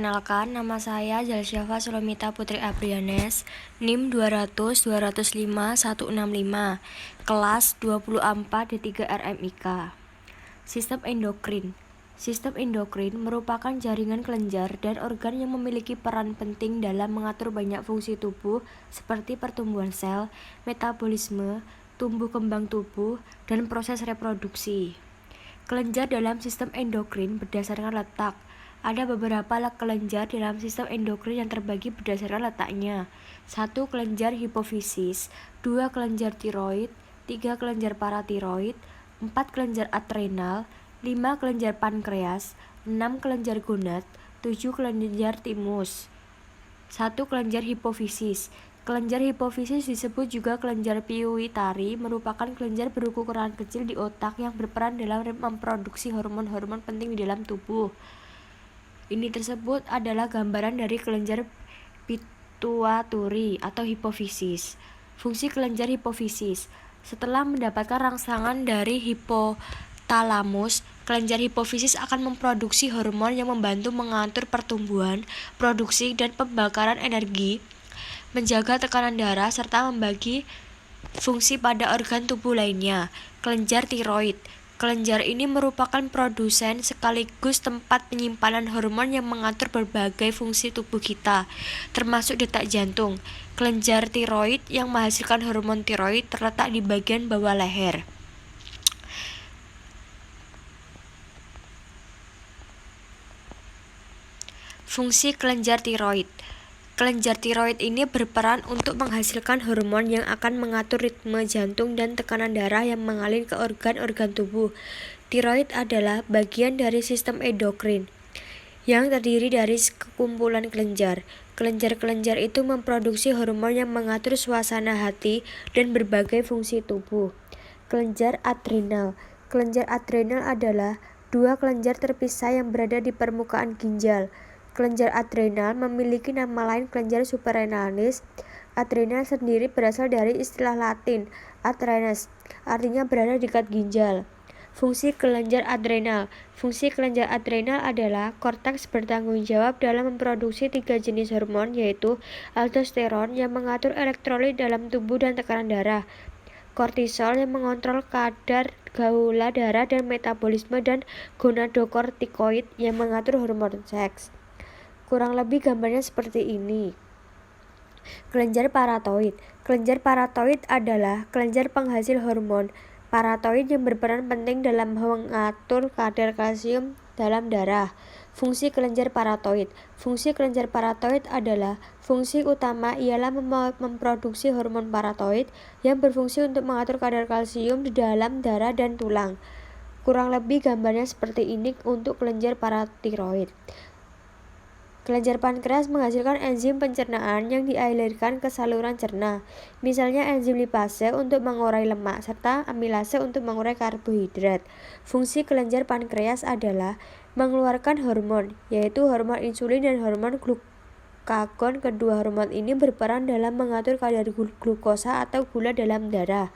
Perkenalkan, nama saya Jalsyafa Sulumita Putri Abrianes, NIM 200-205-165, kelas 24 D3 RMIK. Sistem endokrin. Sistem endokrin merupakan jaringan kelenjar dan organ yang memiliki peran penting dalam mengatur banyak fungsi tubuh seperti pertumbuhan sel, metabolisme, tumbuh kembang tubuh, dan proses reproduksi. Kelenjar dalam sistem endokrin berdasarkan letak. Ada beberapa kelenjar dalam sistem endokrin yang terbagi berdasarkan letaknya. 1. Kelenjar hipofisis, 2. Kelenjar tiroid, 3. Kelenjar paratiroid, 4. Kelenjar adrenal, 5. Kelenjar pankreas, 6. Kelenjar gonad, 7. Kelenjar timus. 1. Kelenjar hipofisis. Kelenjar hipofisis disebut juga kelenjar pituitari, merupakan kelenjar berukuran kecil di otak yang berperan dalam memproduksi hormon-hormon penting di dalam tubuh. Ini tersebut adalah gambaran dari kelenjar pituitari atau hipofisis. Fungsi kelenjar hipofisis. Setelah mendapatkan rangsangan dari hipotalamus, kelenjar hipofisis akan memproduksi hormon yang membantu mengatur pertumbuhan, produksi, dan pembakaran energi, menjaga tekanan darah, serta membagi fungsi pada organ tubuh lainnya. Kelenjar tiroid. Kelenjar ini merupakan produsen sekaligus tempat penyimpanan hormon yang mengatur berbagai fungsi tubuh kita, termasuk detak jantung. Kelenjar tiroid yang menghasilkan hormon tiroid terletak di bagian bawah leher. Fungsi kelenjar tiroid. Kelenjar tiroid ini berperan untuk menghasilkan hormon yang akan mengatur ritme jantung dan tekanan darah yang mengalir ke organ-organ tubuh. Tiroid adalah bagian dari sistem endokrin yang terdiri dari kumpulan kelenjar. Kelenjar-kelenjar itu memproduksi hormon yang mengatur suasana hati dan berbagai fungsi tubuh. Kelenjar adrenal. Kelenjar adrenal adalah dua kelenjar terpisah yang berada di permukaan ginjal. Kelenjar adrenal memiliki nama lain kelenjar suprarenalis. Adrenal sendiri berasal dari istilah Latin adrenas, artinya berada di dekat ginjal. Fungsi kelenjar adrenal. Fungsi kelenjar adrenal adalah korteks bertanggung jawab dalam memproduksi 3 jenis hormon, yaitu aldosteron yang mengatur elektrolit dalam tubuh dan tekanan darah, kortisol yang mengontrol kadar gula darah dan metabolisme, dan gonadokortikoid yang mengatur hormon seks. Kurang lebih gambarnya seperti ini. Kelenjar paratoid. Kelenjar paratoid adalah kelenjar penghasil hormon paratoid yang berperan penting dalam mengatur kadar kalsium dalam darah. Fungsi kelenjar paratoid. Fungsi kelenjar paratoid adalah fungsi utama ialah memproduksi hormon paratoid yang berfungsi untuk mengatur kadar kalsium di dalam darah dan tulang. Kurang lebih gambarnya seperti ini untuk kelenjar paratiroid. Kelenjar pankreas menghasilkan enzim pencernaan yang dialirkan ke saluran cerna, misalnya enzim lipase untuk mengurai lemak serta amilase untuk mengurai karbohidrat. Fungsi kelenjar pankreas adalah mengeluarkan hormon, yaitu hormon insulin dan hormon glukagon. Kedua hormon ini berperan dalam mengatur kadar glukosa atau gula dalam darah.